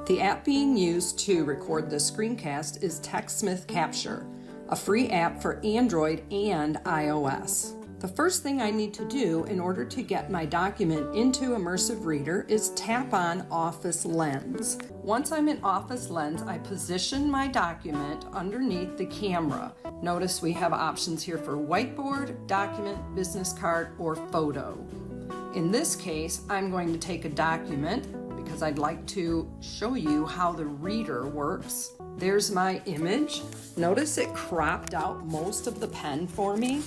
The app being used to record this screencast is TechSmith Capture, a free app for Android and iOS. The first thing I need to do in order to get my document into Immersive Reader is tap on Office Lens. Once I'm in Office Lens, I position my document underneath the camera. Notice we have options here for whiteboard, document, business card, or photo. In this case, I'm going to take a document because I'd like to show you how the reader works. There's my image. Notice it cropped out most of the pen for me.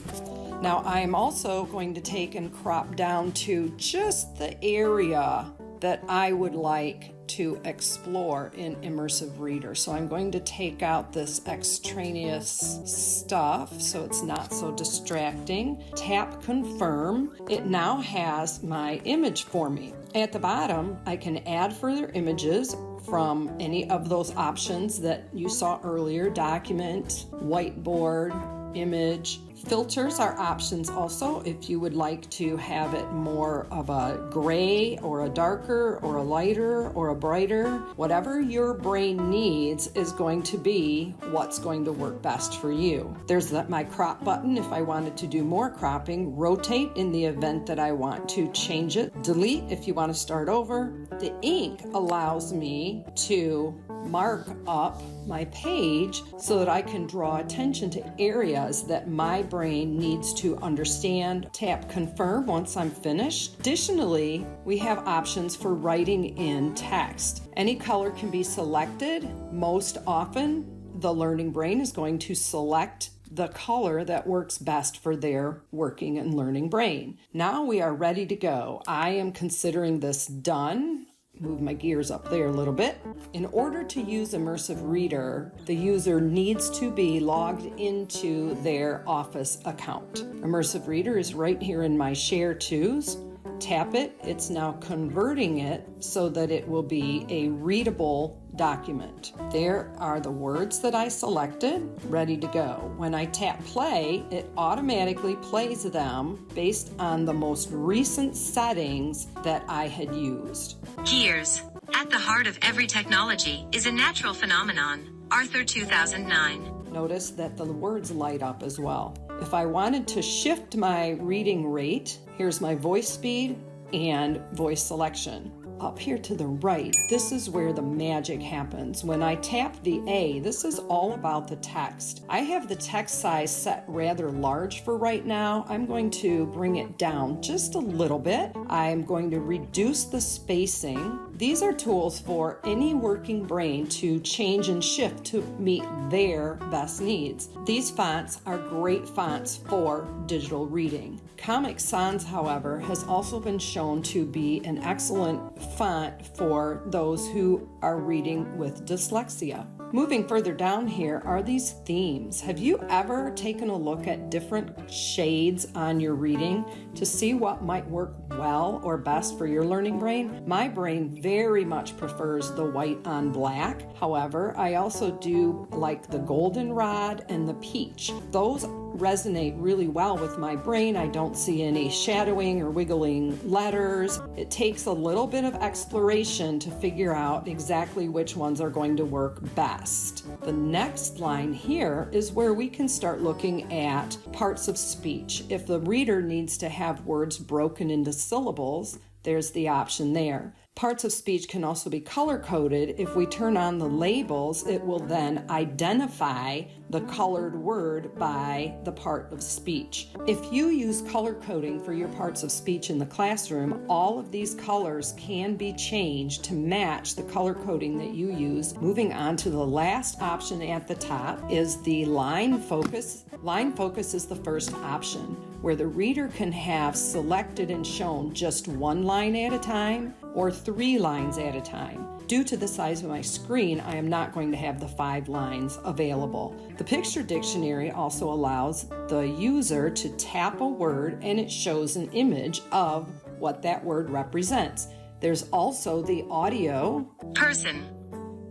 Now I'm also going to take and crop down to just the area that I would like to explore in Immersive Reader. So I'm going to take out this extraneous stuff so it's not so distracting. Tap confirm. It now has my image for me. At the bottom, I can add further images from any of those options that you saw earlier: document, whiteboard, image. Filters are options also if you would like to have it more of a gray or a darker or a lighter or a brighter. Whatever your brain needs is going to be what's going to work best for you. There's my crop button if I wanted to do more cropping, rotate in the event that I want to change it, delete if you want to start over. The ink allows me to mark up my page so that I can draw attention to areas that my brain needs to understand. Tap confirm once I'm finished. Additionally, we have options for writing in text. Any color can be selected. Most often, the learning brain is going to select the color that works best for their working and learning brain. Now we are ready to go. I am considering this done. Move my gears up there a little bit. In order to use Immersive Reader, the user needs to be logged into their Office account. Immersive Reader is right here in my Share Tos. Tap it. It's now converting it so that it will be a readable document. There are the words that I selected, ready to go. When I tap play, it automatically plays them based on the most recent settings that I had used. Gears. At the heart of every technology is a natural phenomenon. Arthur 2009. Notice that the words light up as well. If I wanted to shift my reading rate, here's my voice speed and voice selection. Up here to the right, this is where the magic happens. When I tap the A, this is all about the text. I have the text size set rather large for right now. I'm going to bring it down just a little bit. I'm going to reduce the spacing. These are tools for any working brain to change and shift to meet their best needs. These fonts are great fonts for digital reading. Comic Sans, however, has also been shown to be an excellent font for those who are reading with dyslexia. Moving further down here are these themes. Have you ever taken a look at different shades on your reading to see what might work well or best for your learning brain? My brain very much prefers the white on black. However, I also do like the goldenrod and the peach. Those resonate really well with my brain. I don't see any shadowing or wiggling letters. It takes a little bit of exploration to figure out exactly which ones are going to work best. The next line here is where we can start looking at parts of speech. If the reader needs to have words broken into syllables, there's the option there. Parts of speech can also be color-coded. If we turn on the labels, it will then identify the colored word by the part of speech. If you use color coding for your parts of speech in the classroom, all of these colors can be changed to match the color coding that you use. Moving on to the last option at the top is the line focus. Line focus is the first option, where the reader can have selected and shown just one line at a time or 3 lines at a time. Due to the size of my screen, I am not going to have the 5 lines available. The picture dictionary also allows the user to tap a word and it shows an image of what that word represents. There's also the audio Person.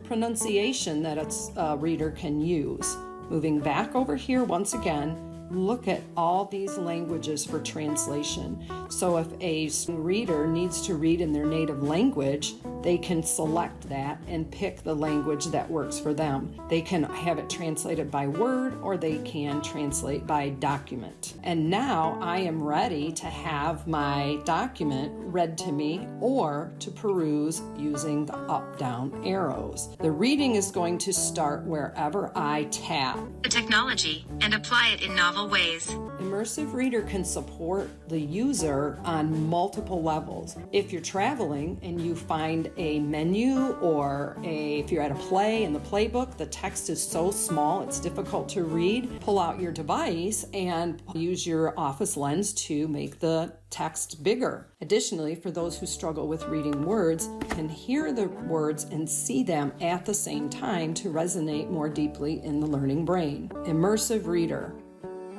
pronunciation that a reader can use. Moving back over here once again, look at all these languages for translation. So if a reader needs to read in their native language, they can select that and pick the language that works for them. They can have it translated by word or they can translate by document. And now I am ready to have my document read to me or to peruse using the up-down arrows. The reading is going to start wherever I tap. The technology and apply it in novel ways. Immersive Reader can support the user on multiple levels. If you're traveling and you find a menu or if you're at a play in the playbook, the text is so small it's difficult to read, pull out your device and use your Office Lens to make the text bigger. Additionally, for those who struggle with reading words, can hear the words and see them at the same time to resonate more deeply in the learning brain. Immersive Reader.